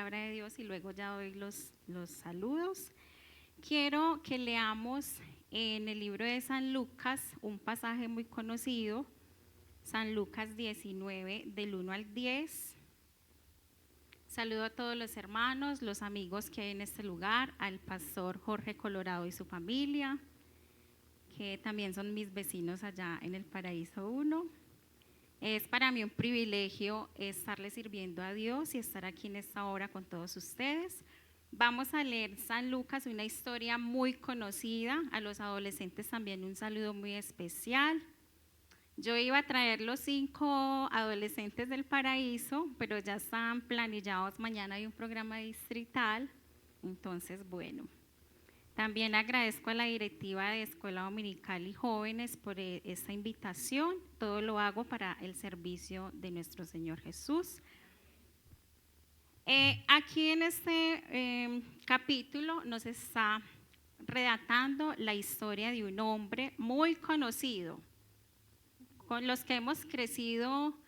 palabra de Dios y luego ya doy los saludos. Quiero que leamos en el libro de San Lucas un pasaje muy conocido, San Lucas 19, del 1 al 10. Saludo a todos los hermanos, los amigos que hay en este lugar, al pastor Jorge Colorado y su familia, que también son mis vecinos allá en el Paraíso 1. Es para mí un privilegio estarle sirviendo a Dios y estar aquí en esta hora con todos ustedes. Vamos a leer San Lucas, una historia muy conocida. A los adolescentes también un saludo muy especial. Yo iba a traer los 5 adolescentes del Paraíso, pero ya están planillados. Mañana hay un programa distrital. Entonces, bueno. También agradezco a la directiva de Escuela Dominical y Jóvenes por esta invitación. Todo lo hago para el servicio de nuestro Señor Jesús. Aquí en este capítulo nos está relatando la historia de un hombre muy conocido. Con los que hemos crecido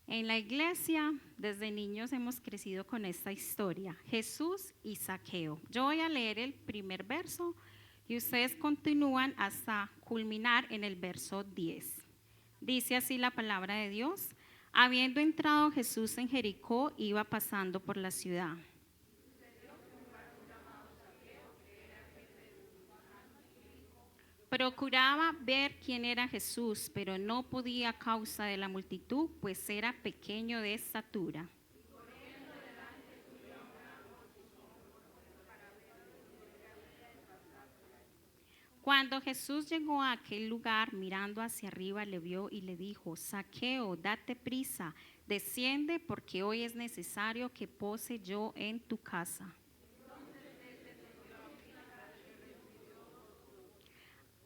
en la iglesia, desde niños hemos crecido con esta historia, Jesús y Zaqueo. Yo voy a leer el primer verso y ustedes continúan hasta culminar en el verso 10. Dice así la palabra de Dios: habiendo entrado Jesús en Jericó, iba pasando por la ciudad. Procuraba ver quién era Jesús, pero no podía a causa de la multitud, pues era pequeño de estatura. Cuando Jesús llegó a aquel lugar, mirando hacia arriba, le vio y le dijo: Zaqueo, date prisa, desciende, porque hoy es necesario que pose yo en tu casa.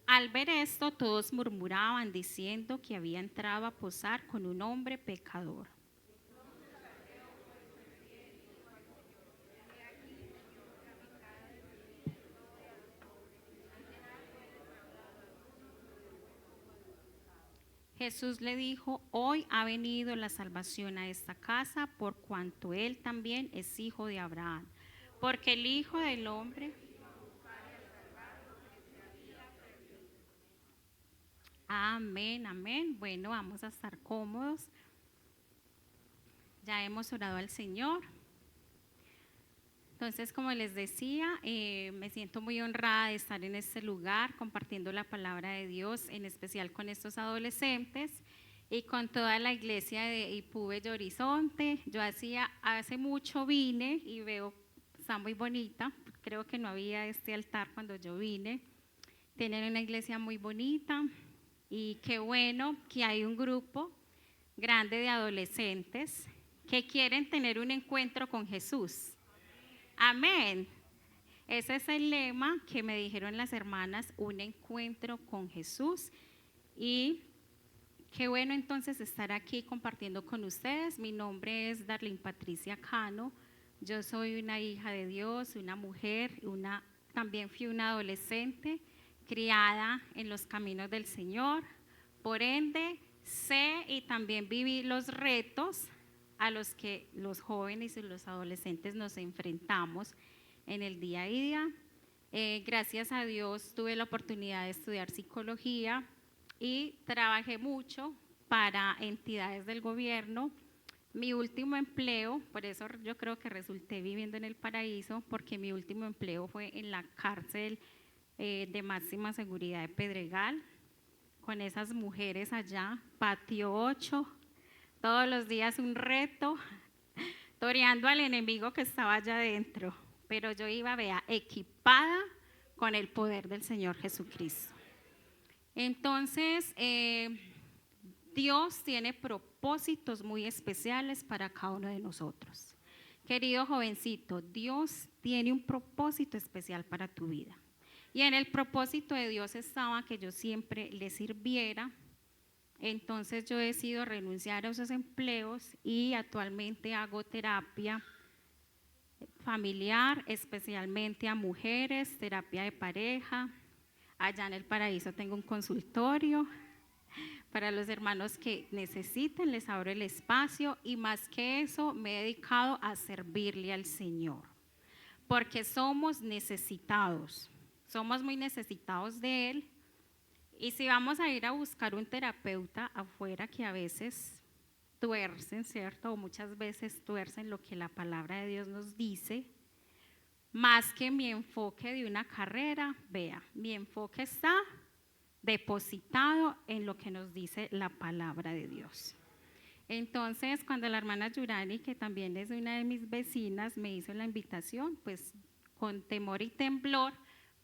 Al ver esto, todos murmuraban, diciendo que había entrado a posar con un hombre pecador. Jesús le dijo: hoy ha venido la salvación a esta casa, por cuanto él también es hijo de Abraham, porque el Hijo del Hombre... Amén, amén. Bueno, vamos a estar cómodos. Ya hemos orado al Señor. Entonces, como les decía, me siento muy honrada de estar en este lugar compartiendo la palabra de Dios, en especial con estos adolescentes y con toda la iglesia de IPU Bello Horizonte. Yo hace mucho vine y veo, está muy bonita. Creo que no había este altar cuando yo vine. Tienen una iglesia muy bonita y qué bueno que hay un grupo grande de adolescentes que quieren tener un encuentro con Jesús. Amén. Ese es el lema que me dijeron las hermanas, un encuentro con Jesús. Y qué bueno entonces estar aquí compartiendo con ustedes. Mi nombre es Darlene Patricia Cano. Yo soy una hija de Dios, una mujer, también fui una adolescente criada en los caminos del Señor. Por ende, sé y también viví los retos a los que los jóvenes y los adolescentes nos enfrentamos en el día a día. Gracias a Dios tuve la oportunidad de estudiar psicología y trabajé mucho para entidades del gobierno. Mi último empleo, por eso yo creo que resulté viviendo en el Paraíso, porque mi último empleo fue en la cárcel de máxima seguridad de Pedregal, con esas mujeres allá, patio 8, todos los días un reto, toreando al enemigo que estaba allá adentro. Pero yo iba, equipada con el poder del Señor Jesucristo. Entonces, Dios tiene propósitos muy especiales para cada uno de nosotros. Querido jovencito, Dios tiene un propósito especial para tu vida. Y en el propósito de Dios estaba que yo siempre le sirviera. Entonces yo decido renunciar a esos empleos y actualmente hago terapia familiar, especialmente a mujeres, terapia de pareja. Allá en el Paraíso tengo un consultorio Para los hermanos que necesiten, les abro el espacio y más que eso, me he dedicado a servirle al Señor, porque somos necesitados, somos muy necesitados de Él. Y si vamos a ir a buscar un terapeuta afuera que a veces tuercen, ¿cierto? O muchas veces tuercen lo que la palabra de Dios nos dice, más que mi enfoque de una carrera, vea, mi enfoque está depositado en lo que nos dice la palabra de Dios. Entonces, cuando la hermana Yurani, que también es una de mis vecinas, me hizo la invitación, pues con temor y temblor,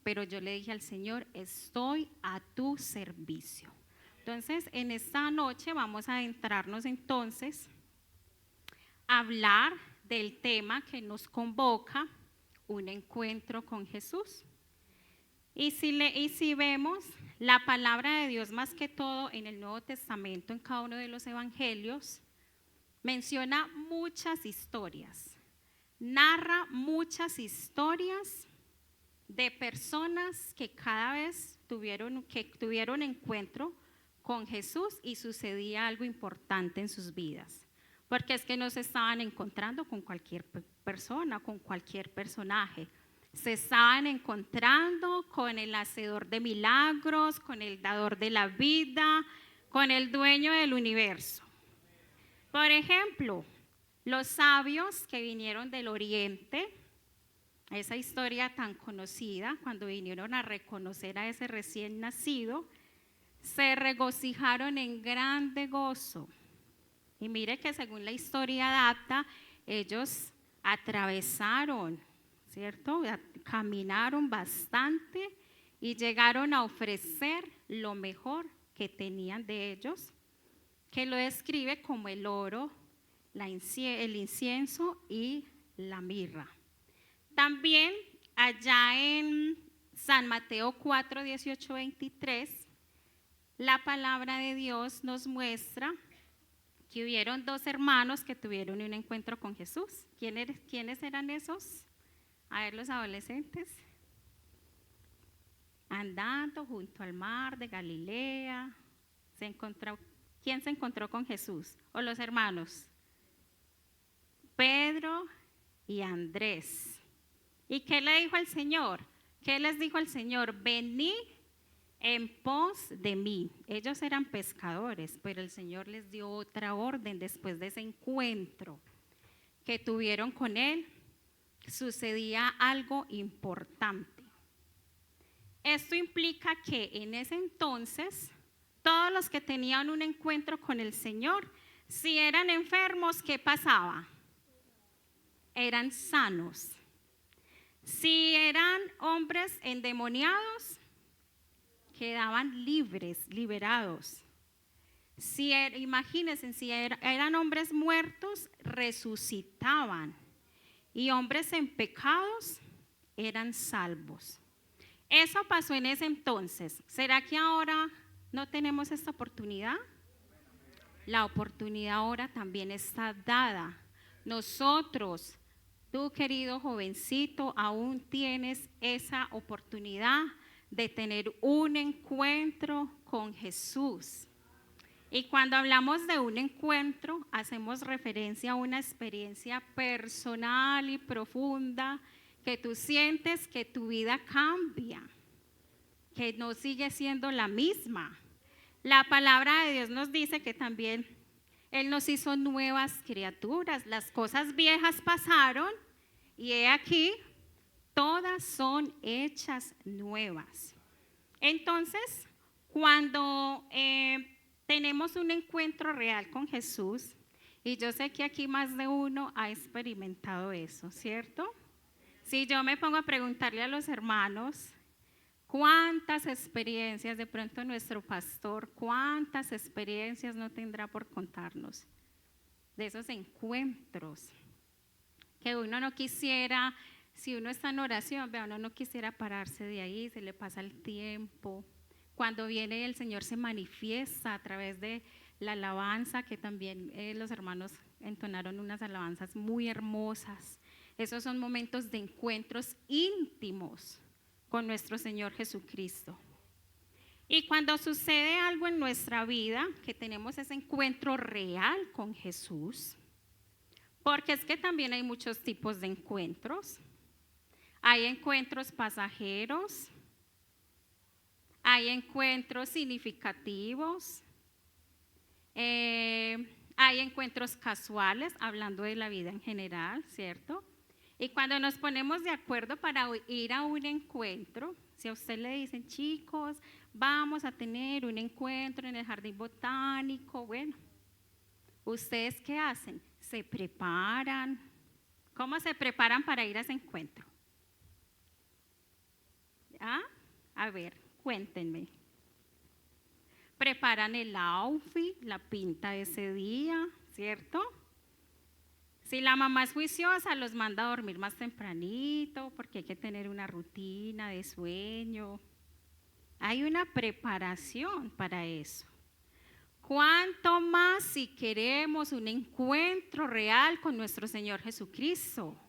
pero yo le dije al Señor, estoy a tu servicio. Entonces, en esta noche vamos a adentrarnos entonces a hablar del tema que nos convoca, un encuentro con Jesús. Y si vemos la palabra de Dios más que todo en el Nuevo Testamento, en cada uno de los evangelios, menciona muchas historias, narra muchas historias de personas que cada vez tuvieron encuentro con Jesús y sucedía algo importante en sus vidas. Porque es que no se estaban encontrando con cualquier persona, con cualquier personaje. Se estaban encontrando con el hacedor de milagros, con el dador de la vida, con el dueño del universo. Por ejemplo, los sabios que vinieron del oriente, esa historia tan conocida, cuando vinieron a reconocer a ese recién nacido, se regocijaron en grande gozo. Y mire que según la historia adapta, ellos atravesaron, ¿cierto? Caminaron bastante y llegaron a ofrecer lo mejor que tenían de ellos, que lo describe como el oro, el incienso y la mirra. También allá en San Mateo 4, 18, 23, la palabra de Dios nos muestra que hubieron dos hermanos que tuvieron un encuentro con Jesús. ¿Quiénes eran esos? A ver, los adolescentes. Andando junto al mar de Galilea, ¿quién se encontró con Jesús? ¿O los hermanos? Pedro y Andrés. ¿Y qué le dijo al Señor? ¿Qué les dijo al Señor? Venid en pos de mí. Ellos eran pescadores, pero el Señor les dio otra orden después de ese encuentro que tuvieron con Él. Sucedía algo importante. Esto implica que en ese entonces, todos los que tenían un encuentro con el Señor, si eran enfermos, ¿qué pasaba? Eran sanos. Si eran hombres endemoniados, quedaban liberados. Imagínense, si eran hombres muertos, resucitaban. Y hombres en pecados eran salvos. Eso pasó en ese entonces. ¿Será que ahora no tenemos esta oportunidad? La oportunidad ahora también está dada. Nosotros, tú querido jovencito, aún tienes esa oportunidad de tener un encuentro con Jesús. Y cuando hablamos de un encuentro, hacemos referencia a una experiencia personal y profunda que tú sientes que tu vida cambia, que no sigue siendo la misma. La palabra de Dios nos dice que también Él nos hizo nuevas criaturas. Las cosas viejas pasaron y he aquí, todas son hechas nuevas. Entonces, cuando tenemos un encuentro real con Jesús, y yo sé que aquí más de uno ha experimentado eso, ¿cierto? Si yo me pongo a preguntarle a los hermanos, ¿cuántas experiencias de pronto nuestro pastor, cuántas experiencias no tendrá por contarnos de esos encuentros que uno no quisiera? Si uno está en oración, vea, uno no quisiera pararse de ahí, se le pasa el tiempo. Cuando viene el Señor se manifiesta a través de la alabanza, que también los hermanos entonaron unas alabanzas muy hermosas. Esos son momentos de encuentros íntimos con nuestro Señor Jesucristo. Y cuando sucede algo en nuestra vida, que tenemos ese encuentro real con Jesús, porque es que también hay muchos tipos de encuentros. Hay encuentros pasajeros, hay encuentros significativos, hay encuentros casuales, hablando de la vida en general, ¿cierto? Y cuando nos ponemos de acuerdo para ir a un encuentro, si a usted le dicen, chicos, vamos a tener un encuentro en el jardín botánico, bueno, ¿ustedes qué hacen? Se preparan. ¿Cómo se preparan para ir a ese encuentro? ¿Ah? A ver, cuéntenme. Preparan el outfit, la pinta de ese día, ¿cierto? Si la mamá es juiciosa, los manda a dormir más tempranito porque hay que tener una rutina de sueño. Hay una preparación para eso. ¿Cuánto más si queremos un encuentro real con nuestro Señor Jesucristo?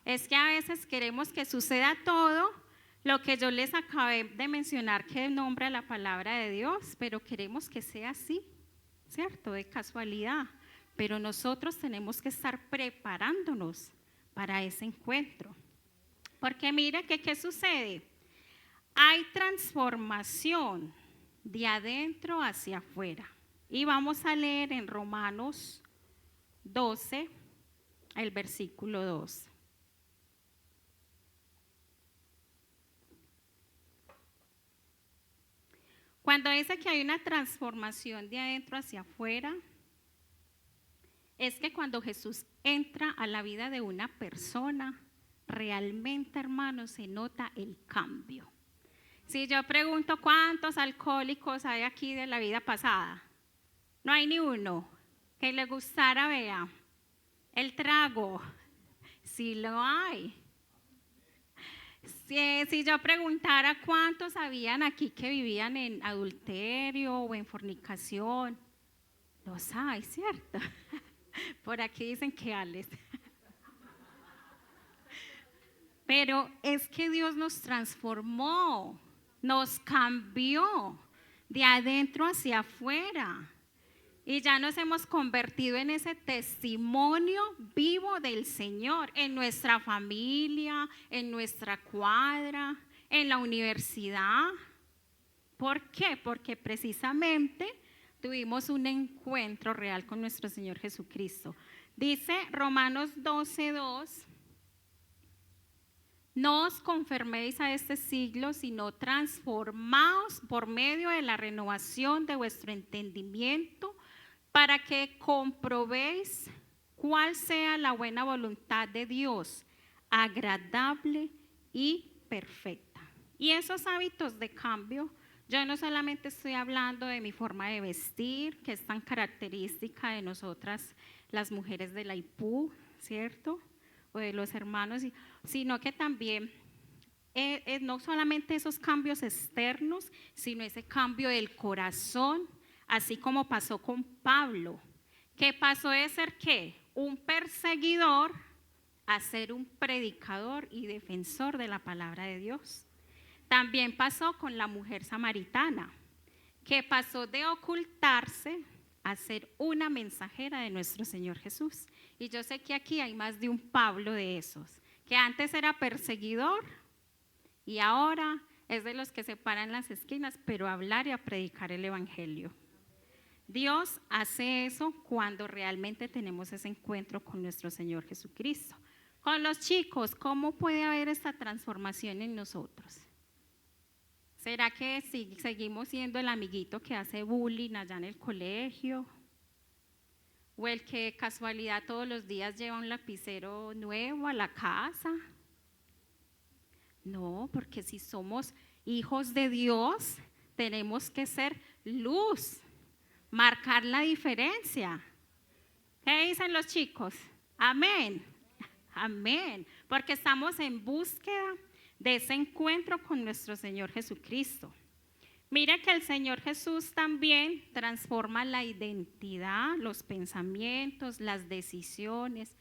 Es que a veces queremos que suceda todo lo que yo les acabé de mencionar que nombra la palabra de Dios, pero queremos que sea así, ¿cierto? De casualidad. Pero nosotros tenemos que estar preparándonos para ese encuentro. Porque mire que ¿qué sucede? Hay transformación de adentro hacia afuera. Y vamos a leer en Romanos 12, el versículo 2. Cuando dice que hay una transformación de adentro hacia afuera, es que cuando Jesús entra a la vida de una persona, realmente, hermanos, se nota el cambio. Si yo pregunto cuántos alcohólicos hay aquí de la vida pasada, no hay ni uno que le gustara, vea, el trago. Sí lo hay. Si yo preguntara cuántos habían aquí que vivían en adulterio o en fornicación, los hay, ¿cierto? Por aquí dicen que Alex. Pero es que Dios nos transformó, nos cambió de adentro hacia afuera. Y ya nos hemos convertido en ese testimonio vivo del Señor, en nuestra familia, en nuestra cuadra, en la universidad. ¿Por qué? Porque precisamente tuvimos un encuentro real con nuestro Señor Jesucristo. Dice Romanos 12:2, no os conforméis a este siglo, sino transformaos por medio de la renovación de vuestro entendimiento, para que comprobéis cuál sea la buena voluntad de Dios, agradable y perfecta. Y esos hábitos de cambio, yo no solamente estoy hablando de mi forma de vestir, que es tan característica de nosotras las mujeres de la IPU, ¿cierto? O de los hermanos, sino que también no solamente esos cambios externos, sino ese cambio del corazón, así como pasó con Pablo, que pasó de ser ¿qué? Un perseguidor a ser un predicador y defensor de la palabra de Dios. También pasó con la mujer samaritana, que pasó de ocultarse a ser una mensajera de nuestro Señor Jesús. Y yo sé que aquí hay más de un Pablo de esos, que antes era perseguidor y ahora es de los que se paran en las esquinas, pero a hablar y a predicar el evangelio. Dios hace eso cuando realmente tenemos ese encuentro con nuestro Señor Jesucristo. Con los chicos, ¿cómo puede haber esta transformación en nosotros? ¿Será que seguimos siendo el amiguito que hace bullying allá en el colegio? ¿O el que casualidad todos los días lleva un lapicero nuevo a la casa? No, porque si somos hijos de Dios, tenemos que ser luz, marcar la diferencia. ¿Qué dicen los chicos? Amén. Amén. Porque estamos en búsqueda de ese encuentro con nuestro Señor Jesucristo. Mira que el Señor Jesús también transforma la identidad, los pensamientos, las decisiones,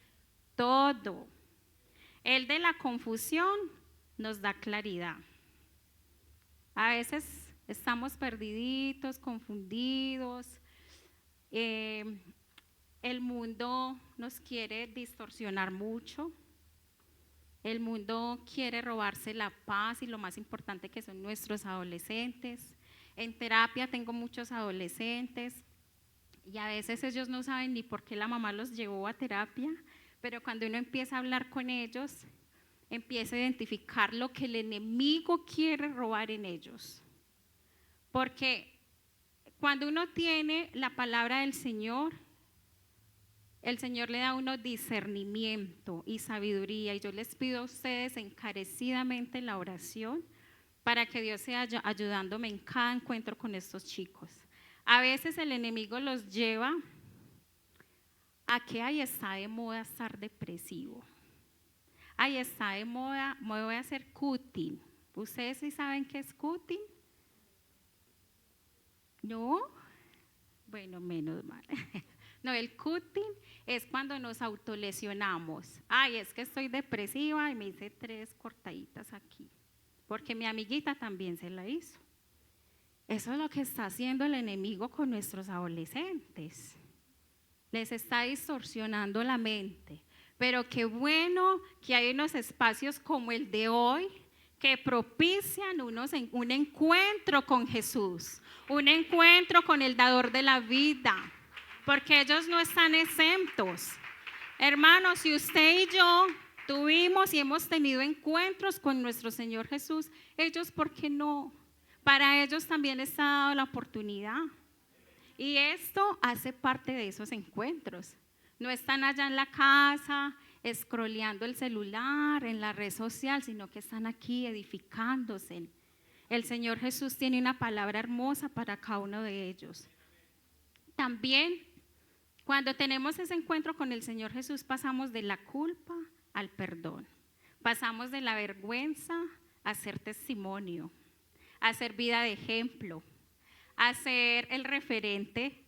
todo. El de la confusión nos da claridad. A veces Estamos perdiditos, confundidos. El mundo nos quiere distorsionar mucho. El mundo quiere robarse la paz y lo más importante que son nuestros adolescentes. En terapia tengo muchos adolescentes y a veces ellos no saben ni por qué la mamá los llevó a terapia, pero cuando uno empieza a hablar con ellos, empieza a identificar lo que el enemigo quiere robar en ellos. Porque cuando uno tiene la palabra del Señor, el Señor le da a uno discernimiento y sabiduría. Y yo les pido a ustedes encarecidamente la oración para que Dios sea ayudándome en cada encuentro con estos chicos. A veces el enemigo los lleva a que ahí está de moda estar depresivo. Ahí está de moda, me voy a hacer cutting. ¿Ustedes sí saben qué es cutting? ¿No? Bueno, menos mal. No, el cutting es cuando nos autolesionamos. Ay, es que estoy depresiva y me hice 3 cortaditas aquí, porque mi amiguita también se la hizo. Eso es lo que está haciendo el enemigo con nuestros adolescentes. Les está distorsionando la mente. Pero qué bueno que hay unos espacios como el de hoy que propician un encuentro con Jesús, un encuentro con el dador de la vida, porque ellos no están exentos. Hermanos, si usted y yo tuvimos y hemos tenido encuentros con nuestro Señor Jesús, ellos, ¿por qué no? Para ellos también está dado la oportunidad. Y esto hace parte de esos encuentros. No están allá en la casa, scrolleando el celular, en la red social, sino que están aquí edificándose. El Señor Jesús tiene una palabra hermosa para cada uno de ellos. También, cuando tenemos ese encuentro con el Señor Jesús, pasamos de la culpa al perdón. Pasamos de la vergüenza a ser testimonio, a ser vida de ejemplo, a ser el referente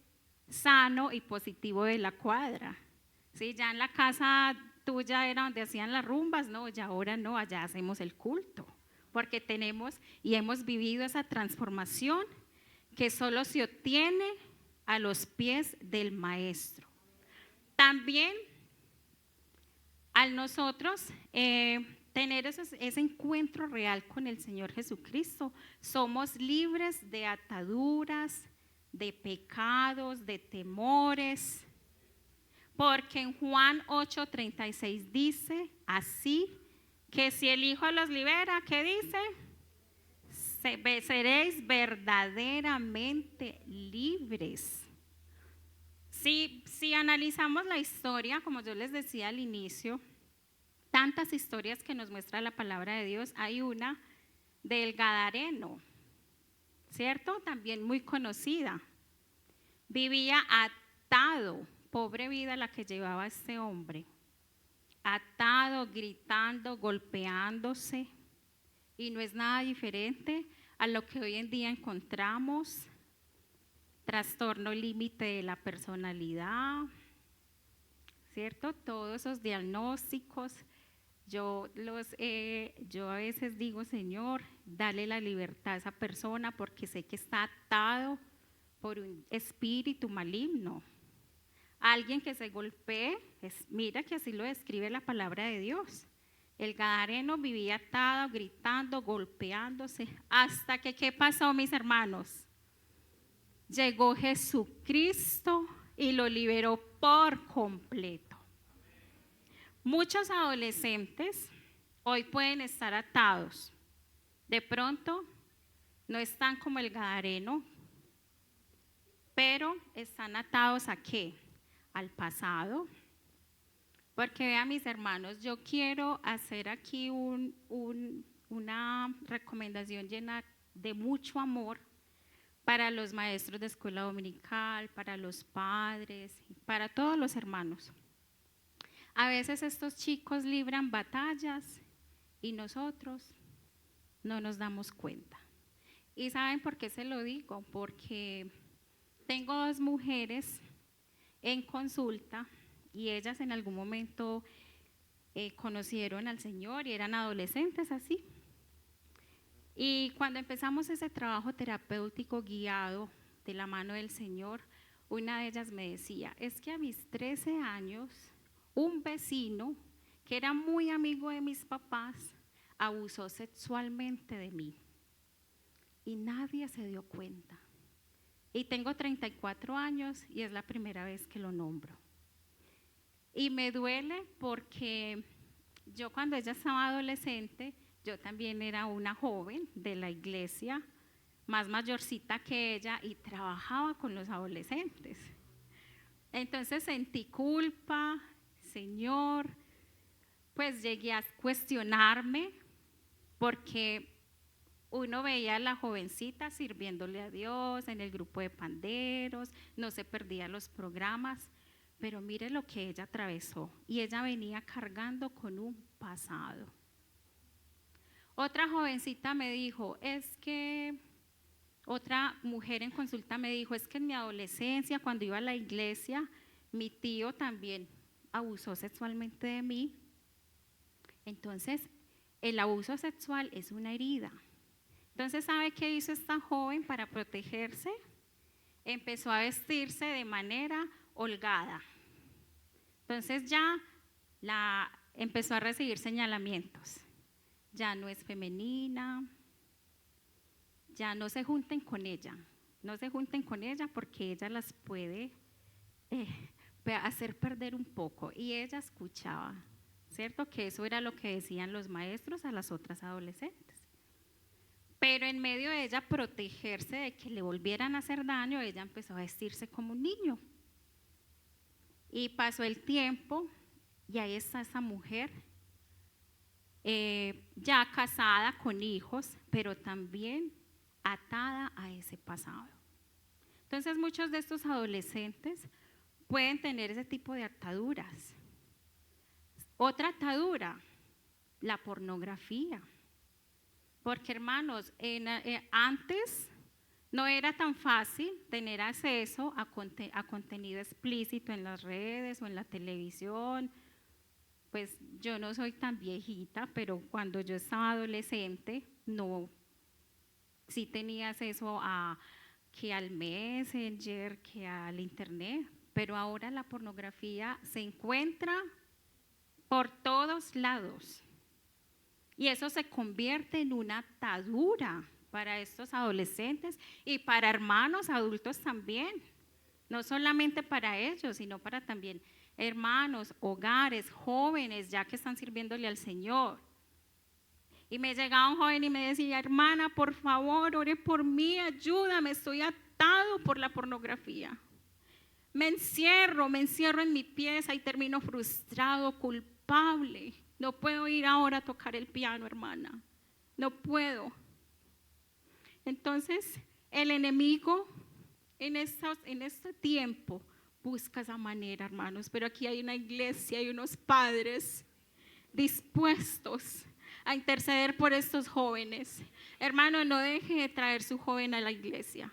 sano y positivo de la cuadra. ¿Sí? Ya en la casa tuya era donde hacían las rumbas, no, ya ahora no, allá hacemos el culto, porque tenemos y hemos vivido esa transformación que solo se obtiene a los pies del Maestro. También al nosotros tener ese encuentro real con el Señor Jesucristo, somos libres de ataduras, de pecados, de temores, porque en Juan 8:36 dice así, que si el Hijo los libera, ¿qué dice? Seréis verdaderamente libres. Si analizamos la historia, como yo les decía al inicio, tantas historias que nos muestra la palabra de Dios, hay una del Gadareno, ¿cierto? También muy conocida. Vivía atado, pobre vida la que llevaba este hombre, atado, gritando, golpeándose, y no es nada diferente a lo que hoy en día encontramos, trastorno límite de la personalidad, ¿cierto? Todos esos diagnósticos, yo a veces digo, Señor, dale la libertad a esa persona porque sé que está atado por un espíritu maligno. Alguien que se golpee, mira que así lo describe la palabra de Dios. El gadareno vivía atado, gritando, golpeándose, hasta que, ¿qué pasó, mis hermanos? Llegó Jesucristo y lo liberó por completo. Muchos adolescentes hoy pueden estar atados. De pronto no están como el gadareno, pero están atados ¿a qué? Al pasado. Porque vean, mis hermanos, yo quiero hacer aquí una recomendación llena de mucho amor para los maestros de escuela dominical, para los padres, para todos los hermanos. A veces estos chicos libran batallas y nosotros no nos damos cuenta. ¿Y saben por qué se lo digo? Porque tengo 2 mujeres en consulta y ellas en algún momento conocieron al Señor y eran adolescentes así. Y cuando empezamos ese trabajo terapéutico guiado de la mano del Señor, una de ellas me decía, es que a mis 13 años, un vecino que era muy amigo de mis papás abusó sexualmente de mí y nadie se dio cuenta. Y tengo 34 años y es la primera vez que lo nombro. Y me duele porque yo cuando ella estaba adolescente, yo también era una joven de la iglesia, más mayorcita que ella, y trabajaba con los adolescentes. Entonces sentí culpa, Señor, pues llegué a cuestionarme porque uno veía a la jovencita sirviéndole a Dios en el grupo de panderos, no se perdía los programas, pero mire lo que ella atravesó y ella venía cargando con un pasado. Otra jovencita me dijo, otra mujer en consulta me dijo, es que en mi adolescencia, cuando iba a la iglesia, mi tío también abusó sexualmente de mí. Entonces, el abuso sexual es una herida. Entonces, ¿sabe qué hizo esta joven para protegerse? Empezó a vestirse de manera holgada. Entonces ya empezó a recibir señalamientos. Ya no es femenina, ya no se junten con ella. No se junten con ella porque ella las puede hacer perder un poco. Y ella escuchaba, ¿cierto? Que eso era lo que decían los maestros a las otras adolescentes. Pero en medio de ella protegerse de que le volvieran a hacer daño, ella empezó a vestirse como un niño. Y pasó el tiempo y ahí está esa mujer, ya casada con hijos, pero también atada a ese pasado. Entonces muchos de estos adolescentes pueden tener ese tipo de ataduras. Otra atadura, la pornografía. Porque hermanos, antes no era tan fácil tener acceso a contenido explícito en las redes o en la televisión. Pues yo no soy tan viejita, pero cuando yo estaba adolescente, sí tenía acceso que al Messenger, que al internet, pero ahora la pornografía se encuentra por todos lados. Y eso se convierte en una atadura para estos adolescentes y para hermanos adultos también. No solamente para ellos, sino para también hermanos, hogares, jóvenes, ya que están sirviéndole al Señor. Y me llegaba un joven y me decía, hermana, por favor, ore por mí, ayúdame, estoy atado por la pornografía. Me encierro en mi pieza y termino frustrado, culpable. No puedo ir ahora a tocar el piano, hermana. No puedo. Entonces, el enemigo en este tiempo busca esa manera, hermanos. Pero aquí hay una iglesia y unos padres dispuestos a interceder por estos jóvenes. Hermano, no deje de traer su joven a la iglesia.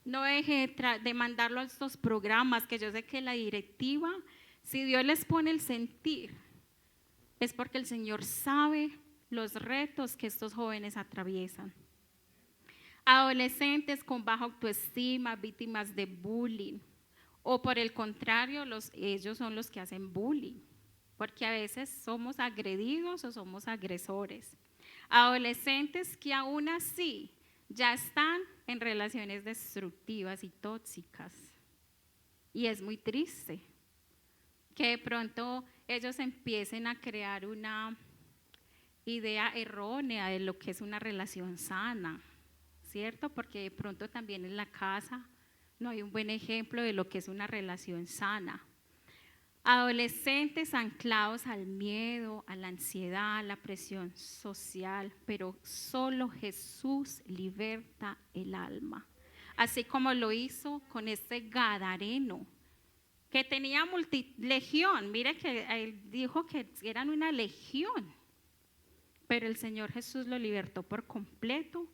No deje de mandarlo a estos programas, que yo sé que la directiva, si Dios les pone el sentir, es porque el Señor sabe los retos que estos jóvenes atraviesan. Adolescentes con baja autoestima, víctimas de bullying, o por el contrario, ellos son los que hacen bullying, porque a veces somos agredidos o somos agresores. Adolescentes que aún así ya están en relaciones destructivas y tóxicas. Y es muy triste que de pronto ellos empiecen a crear una idea errónea de lo que es una relación sana, ¿cierto? Porque de pronto también en la casa no hay un buen ejemplo de lo que es una relación sana. Adolescentes anclados al miedo, a la ansiedad, a la presión social, pero solo Jesús liberta el alma. Así como lo hizo con este gadareno, que tenía legión. Mire que él dijo que eran una legión, pero el Señor Jesús lo libertó por completo,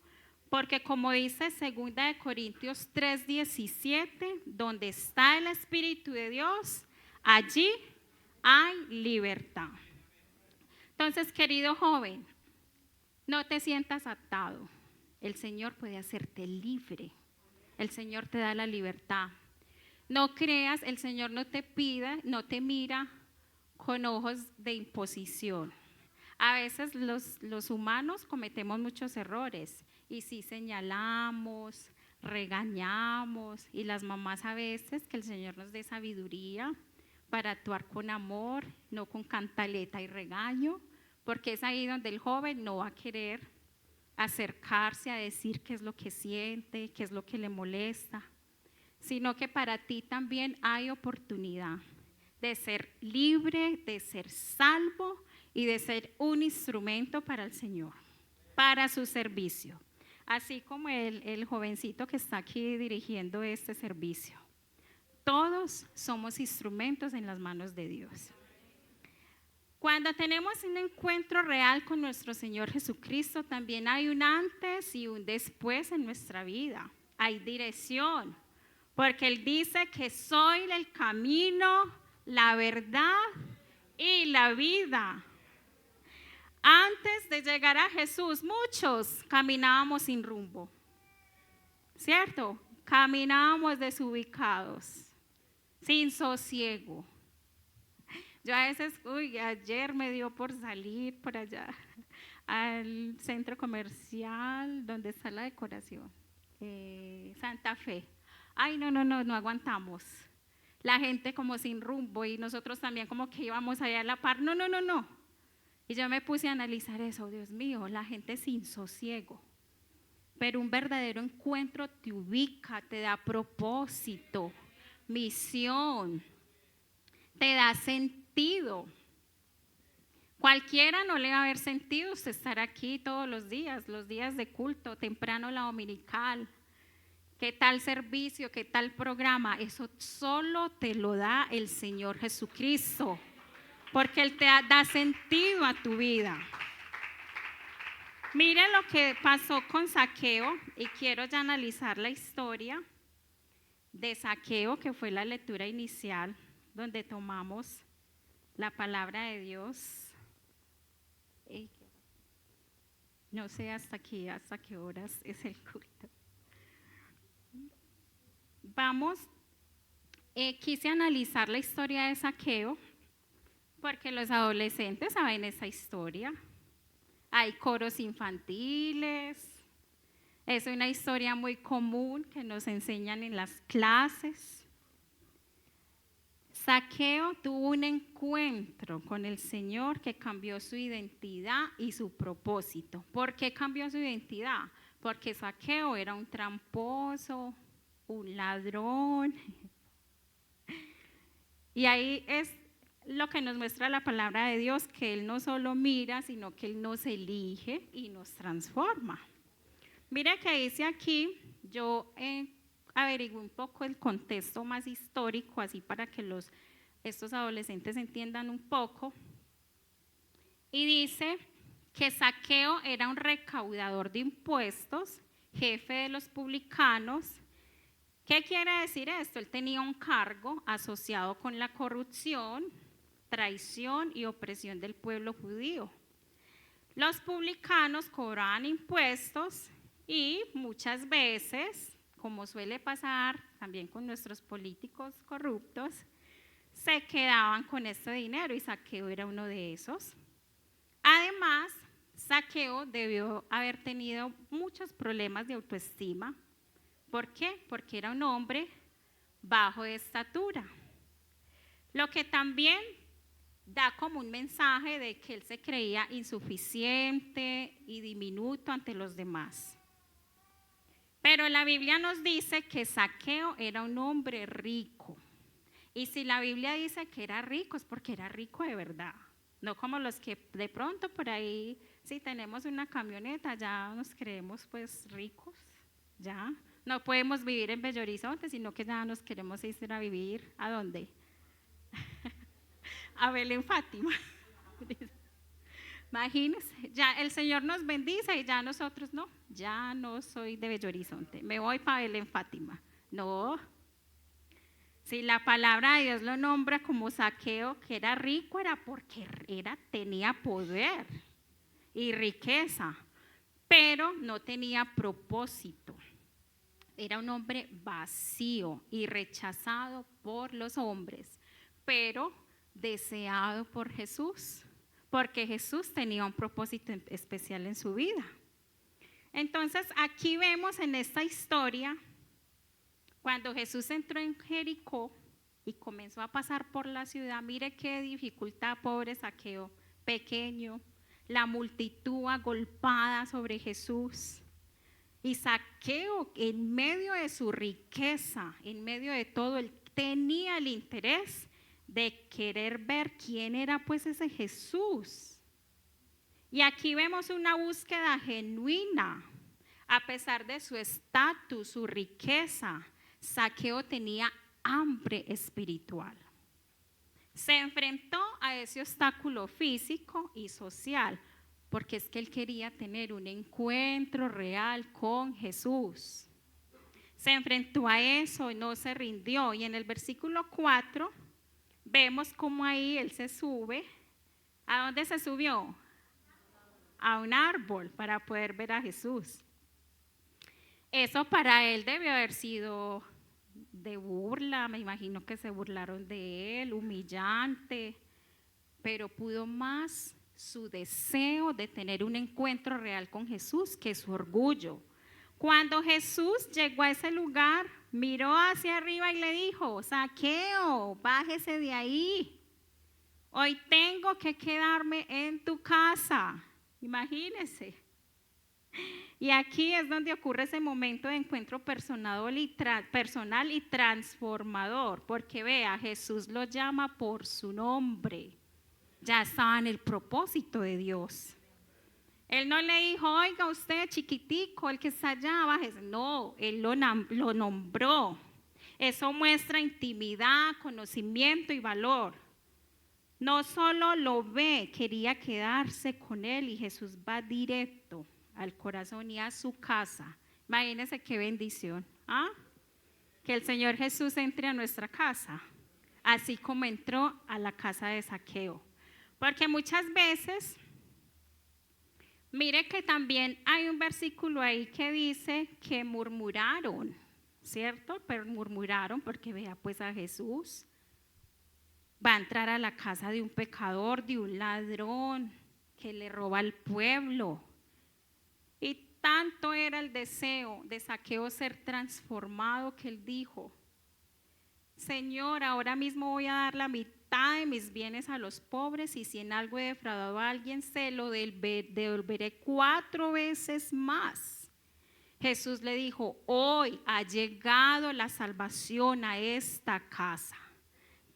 porque como dice 2 Corintios 3:17, donde está el Espíritu de Dios, allí hay libertad. Entonces, querido joven, No te sientas atado. El Señor puede hacerte libre. El Señor te da la libertad. No creas, el Señor no te pide, no te mira con ojos de imposición. A veces los humanos cometemos muchos errores y sí señalamos, regañamos, y las mamás a veces que el Señor nos dé sabiduría para actuar con amor, no con cantaleta y regaño, porque es ahí donde el joven no va a querer acercarse a decir qué es lo que siente, qué es lo que le molesta, sino que para ti también hay oportunidad de ser libre, de ser salvo y de ser un instrumento para el Señor, para su servicio, así como el jovencito que está aquí dirigiendo este servicio. Todos somos instrumentos en las manos de Dios. Cuando tenemos un encuentro real con nuestro Señor Jesucristo, también hay un antes y un después en nuestra vida. Hay dirección, porque Él dice que soy el camino, la verdad y la vida. Antes de llegar a Jesús, muchos caminábamos sin rumbo, ¿cierto? Caminábamos desubicados, sin sosiego. Yo a veces, ayer me dio por salir por allá al centro comercial donde está la decoración, Santa Fe. Ay, no aguantamos. La gente como sin rumbo y nosotros también como que íbamos allá a la par. No. Y yo me puse a analizar eso, Dios mío, la gente sin sosiego. Pero un verdadero encuentro te ubica, te da propósito, misión, te da sentido. Cualquiera no le va a haber sentido usted estar aquí todos los días de culto, temprano la dominical. ¿Qué tal servicio? ¿Qué tal programa? Eso solo te lo da el Señor Jesucristo, porque Él te da sentido a tu vida. Mire lo que pasó con Zaqueo, y quiero ya analizar la historia de Zaqueo, que fue la lectura inicial, donde tomamos la palabra de Dios. No sé hasta qué horas es el culto. Quise analizar la historia de Zaqueo, porque los adolescentes saben esa historia. Hay coros infantiles, es una historia muy común que nos enseñan en las clases. Zaqueo tuvo un encuentro con el Señor que cambió su identidad y su propósito. ¿Por qué cambió su identidad? Porque Zaqueo era un tramposo, un ladrón. Y ahí es lo que nos muestra la palabra de Dios, que Él no solo mira, sino que Él nos elige y nos transforma. Mira que dice aquí, yo averigué un poco el contexto más histórico, así para que estos adolescentes entiendan un poco. Y dice que Zaqueo era un recaudador de impuestos, jefe de los publicanos. ¿Qué quiere decir esto? Él tenía un cargo asociado con la corrupción, traición y opresión del pueblo judío. Los publicanos cobraban impuestos y muchas veces, como suele pasar también con nuestros políticos corruptos, se quedaban con este dinero, y Zaqueo era uno de esos. Además, Zaqueo debió haber tenido muchos problemas de autoestima. ¿Por qué? Porque era un hombre bajo de estatura. Lo que también da como un mensaje de que él se creía insuficiente y diminuto ante los demás. Pero la Biblia nos dice que Zaqueo era un hombre rico. Y si la Biblia dice que era rico, es porque era rico de verdad. No como los que de pronto por ahí, si tenemos una camioneta, ya nos creemos pues ricos, ya. No podemos vivir en Bello Horizonte, sino que ya nos queremos ir a vivir, ¿a dónde? A Belén Fátima. Imagínense, ya el Señor nos bendice y ya nosotros no, ya no soy de Bello Horizonte, me voy para Belén Fátima. No, si la palabra de Dios lo nombra como Zaqueo, que era rico, era porque tenía poder y riqueza. pero no tenía propósito. Era un hombre vacío y rechazado por los hombres, pero deseado por Jesús, porque Jesús tenía un propósito especial en su vida. Entonces, aquí vemos en esta historia, cuando Jesús entró en Jericó y comenzó a pasar por la ciudad, mire qué dificultad, pobre Zaqueo, pequeño, la multitud agolpada sobre Jesús. Y Zaqueo, en medio de su riqueza, en medio de todo, él tenía el interés de querer ver quién era pues ese Jesús. Y aquí vemos una búsqueda genuina. A pesar de su estatus, su riqueza, Zaqueo tenía hambre espiritual. Se enfrentó a ese obstáculo físico y social, porque es que él quería tener un encuentro real con Jesús. Se enfrentó a eso y no se rindió. Y en el versículo 4 vemos cómo ahí él se sube. ¿A dónde se subió? A un árbol para poder ver a Jesús. Eso para él debió haber sido de burla, me imagino que se burlaron de él, humillante, pero pudo más su deseo de tener un encuentro real con Jesús que su orgullo. Cuando Jesús llegó a ese lugar, miró hacia arriba y le dijo: Zaqueo, bájese de ahí, hoy tengo que quedarme en tu casa. Imagínese. Y aquí es donde ocurre ese momento de encuentro personal y transformador, porque vea, Jesús lo llama por su nombre. Ya estaba en el propósito de Dios. Él no le dijo: oiga usted chiquitico, el que está allá, bájese. No, él lo nombró. Eso muestra intimidad, conocimiento y valor. No solo lo ve, quería quedarse con él, y Jesús va directo al corazón y a su casa. Imagínense qué bendición. ¿Ah? Que el Señor Jesús entre a nuestra casa, así como entró a la casa de Zaqueo. Porque muchas veces, mire que también hay un versículo ahí que dice que murmuraron, ¿cierto? Pero murmuraron porque vea pues a Jesús. Va a entrar a la casa de un pecador, de un ladrón que le roba al pueblo. Y tanto era el deseo de Zaqueo ser transformado que él dijo: Señor, ahora mismo voy a dar la mitad de mis bienes a los pobres, y si en algo he defraudado a alguien, se lo devolveré 4 veces más. Jesús le dijo: hoy ha llegado la salvación a esta casa.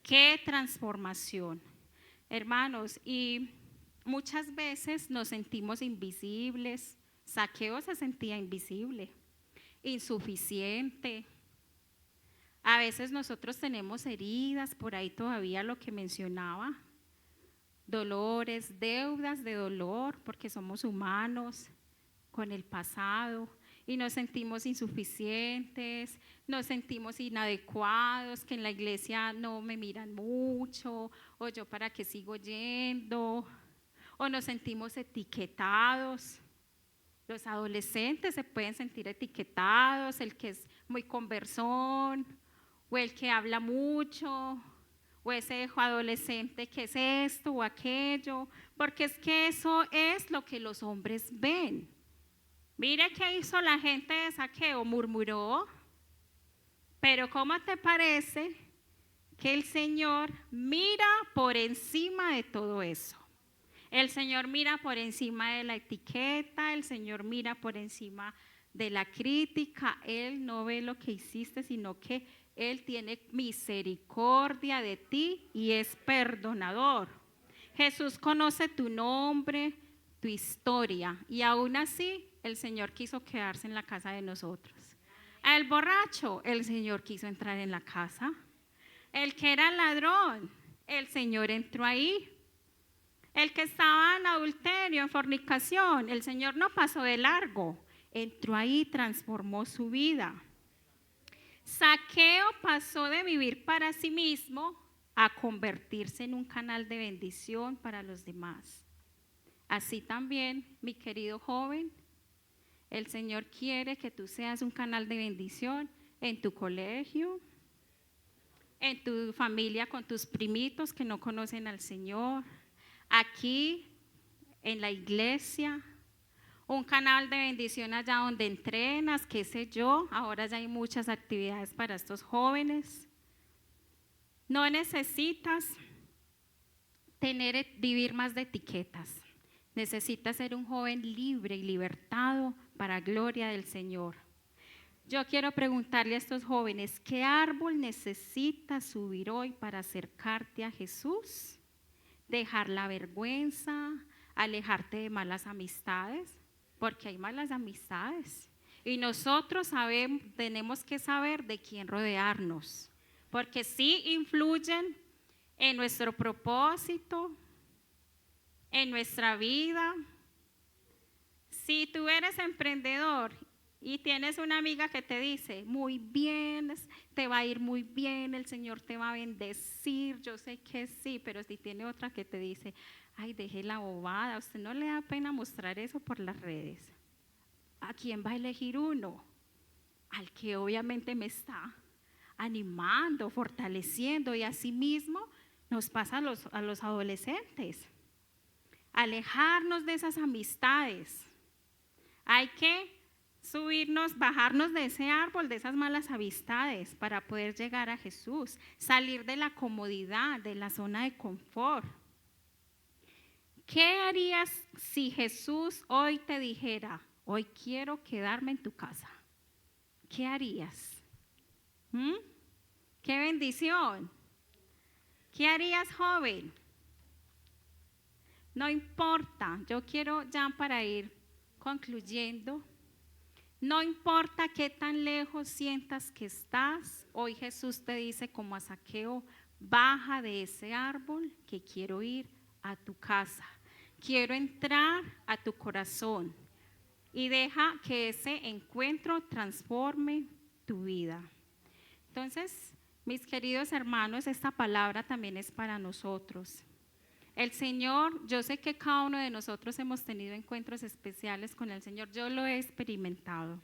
¡Qué transformación! Hermanos, y muchas veces nos sentimos invisibles. Zaqueo se sentía invisible, insuficiente. A veces nosotros tenemos heridas, por ahí todavía lo que mencionaba, dolores, deudas de dolor, porque somos humanos con el pasado. Y nos sentimos insuficientes, nos sentimos inadecuados, que en la iglesia no me miran mucho, o yo para qué sigo yendo, o nos sentimos etiquetados. Los adolescentes se pueden sentir etiquetados, el que es muy conversón, o el que habla mucho, o ese hijo adolescente que es esto o aquello, porque es que eso es lo que los hombres ven. Mire qué hizo la gente de Zaqueo, murmuró. Pero ¿cómo te parece que el Señor mira por encima de todo eso? El Señor mira por encima de la etiqueta, el Señor mira por encima de la crítica. Él no ve lo que hiciste, sino que Él tiene misericordia de ti y es perdonador. Jesús conoce tu nombre, tu historia, y aún así el Señor quiso quedarse en la casa de nosotros. El borracho, el Señor quiso entrar en la casa. El que era ladrón, el Señor entró ahí. El que estaba en adulterio, en fornicación, el Señor no pasó de largo. Entró ahí, transformó su vida. Zaqueo pasó de vivir para sí mismo a convertirse en un canal de bendición para los demás. Así también, mi querido joven, El Señor quiere que tú seas un canal de bendición en tu colegio, en tu familia con tus primitos que no conocen al Señor, aquí en la iglesia, un canal de bendición allá donde entrenas, qué sé yo. Ahora ya hay muchas actividades para estos jóvenes. No necesitas vivir más de etiquetas. Necesitas ser un joven libre y libertado para gloria del Señor. Yo quiero preguntarle a estos jóvenes, ¿qué árbol necesitas subir hoy para acercarte a Jesús? Dejar la vergüenza, alejarte de malas amistades, porque hay malas amistades. Y nosotros tenemos que saber de quién rodearnos, porque sí influyen en nuestro propósito, en nuestra vida. Si tú eres emprendedor y tienes una amiga que te dice, muy bien, te va a ir muy bien, el Señor te va a bendecir, yo sé que sí, pero si tiene otra que te dice, ay, deje la bobada, ¿a usted no le da pena mostrar eso por las redes? ¿A quién va a elegir uno? Al que obviamente me está animando, fortaleciendo, y así mismo nos pasa a los adolescentes. Alejarnos de esas amistades. Hay que subirnos, bajarnos de ese árbol, de esas malas amistades para poder llegar a Jesús, salir de la comodidad, de la zona de confort. ¿Qué harías si Jesús hoy te dijera, hoy quiero quedarme en tu casa? ¿Qué harías? ¡Qué bendición! ¿Qué harías, joven? No importa, yo quiero ya para ir concluyendo, no importa qué tan lejos sientas que estás, hoy Jesús te dice como a Zaqueo, baja de ese árbol que quiero ir a tu casa, quiero entrar a tu corazón y deja que ese encuentro transforme tu vida. Entonces, mis queridos hermanos, esta palabra también es para nosotros. El Señor, yo sé que cada uno de nosotros hemos tenido encuentros especiales con el Señor. Yo lo he experimentado.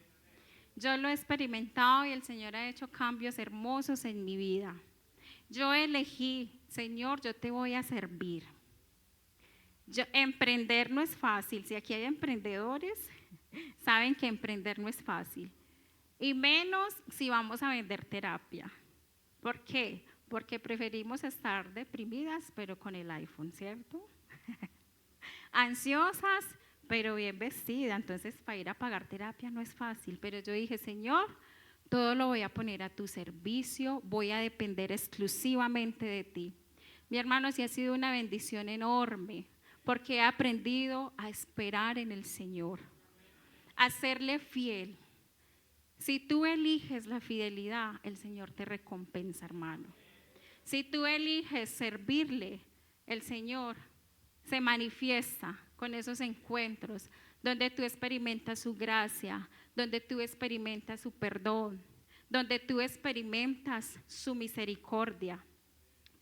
Yo lo he experimentado y el Señor ha hecho cambios hermosos en mi vida. Yo elegí, Señor, yo te voy a servir. Emprender no es fácil. Si aquí hay emprendedores, saben que emprender no es fácil. Y menos si vamos a vender terapia. ¿Por qué? Porque preferimos estar deprimidas, pero con el iPhone, ¿cierto? Ansiosas, pero bien vestidas. Entonces, para ir a pagar terapia no es fácil. Pero yo dije, Señor, todo lo voy a poner a tu servicio, voy a depender exclusivamente de ti. Mi hermano, sí ha sido una bendición enorme, porque he aprendido a esperar en el Señor, a serle fiel. Si tú eliges la fidelidad, el Señor te recompensa, hermano. Si tú eliges servirle, el Señor se manifiesta con esos encuentros donde tú experimentas su gracia, donde tú experimentas su perdón, donde tú experimentas su misericordia.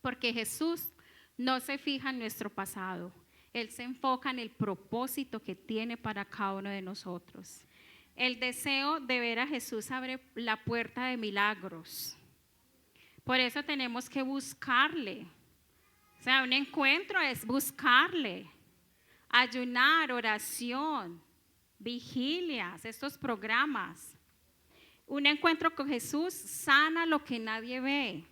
Porque Jesús no se fija en nuestro pasado, Él se enfoca en el propósito que tiene para cada uno de nosotros. El deseo de ver a Jesús abre la puerta de milagros. Por eso tenemos que buscarle. O sea, un encuentro es buscarle. Ayunar, oración, vigilias, estos programas. Un encuentro con Jesús sana lo que nadie ve.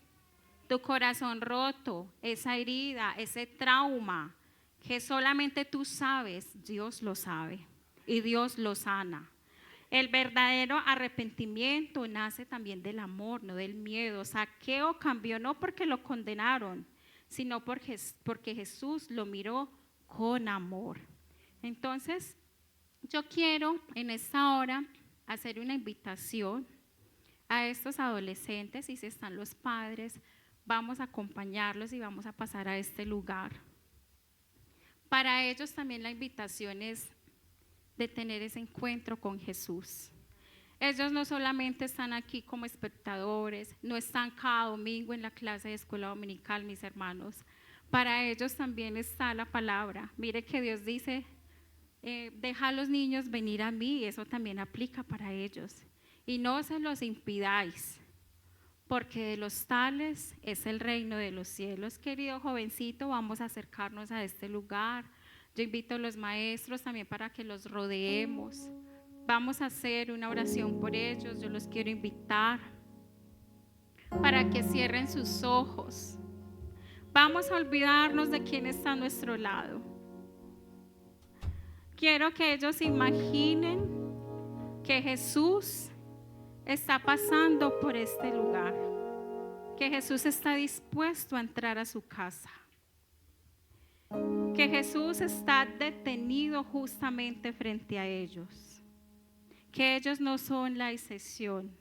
Tu corazón roto, esa herida, ese trauma que solamente tú sabes, Dios lo sabe y Dios lo sana. El verdadero arrepentimiento nace también del amor, no del miedo. Zaqueo cambió no porque lo condenaron, sino porque Jesús lo miró con amor. Entonces, yo quiero en esta hora hacer una invitación a estos adolescentes, y si están los padres, vamos a acompañarlos y vamos a pasar a este lugar. Para ellos también la invitación es de tener ese encuentro con Jesús. Ellos no solamente están aquí como espectadores, no están cada domingo en la clase de escuela dominical, mis hermanos. Para ellos también está la palabra. Mire que Dios dice deja a los niños venir a mí, eso también aplica para ellos. Y no se los impidáis, porque de los tales es el reino de los cielos. Querido jovencito, vamos a acercarnos a este lugar. Yo invito a los maestros también para que los rodeemos. Vamos a hacer una oración por ellos. Yo los quiero invitar para que cierren sus ojos. Vamos a olvidarnos de quién está a nuestro lado. Quiero que ellos imaginen que Jesús está pasando por este lugar, que Jesús está dispuesto a entrar a su casa, que Jesús está detenido justamente frente a ellos, que ellos no son la excepción,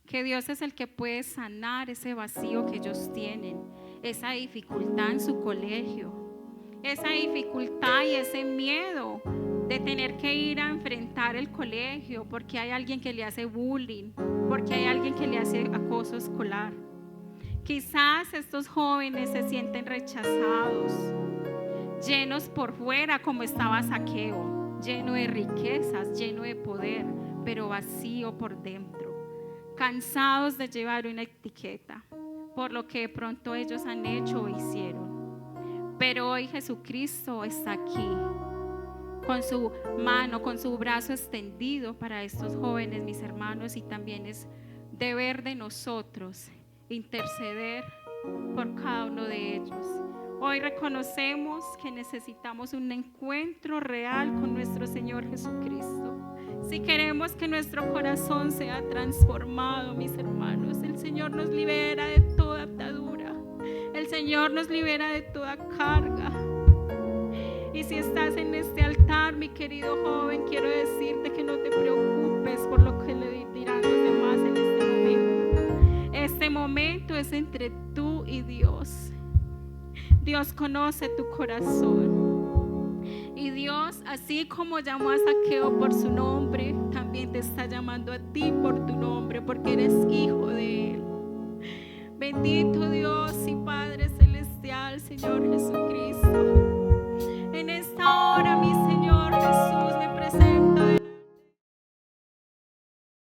que Dios es el que puede sanar ese vacío que ellos tienen, esa dificultad en su colegio, esa dificultad y ese miedo de tener que ir a enfrentar el colegio porque hay alguien que le hace bullying, porque hay alguien que le hace acoso escolar. Quizás estos jóvenes se sienten rechazados, llenos por fuera como estaba Zaqueo, lleno de riquezas, lleno de poder, pero vacío por dentro, cansados de llevar una etiqueta por lo que de pronto ellos han hecho o hicieron. Pero hoy Jesucristo está aquí con su mano, con su brazo extendido para estos jóvenes, mis hermanos, y también es deber de nosotros interceder por cada uno de ellos. Hoy reconocemos que necesitamos un encuentro real con nuestro Señor Jesucristo. Si queremos que nuestro corazón sea transformado, mis hermanos, el Señor nos libera de toda atadura, el Señor nos libera de toda carga. Y si estás en este altar, mi querido joven, quiero decirte que no te preocupes por lo que le dirán los demás en este momento. Este momento es entre tú y Dios. Dios conoce tu corazón. Y Dios, así como llamó a Zaqueo por su nombre, también te está llamando a ti por tu nombre, porque eres hijo de Él. Bendito Dios.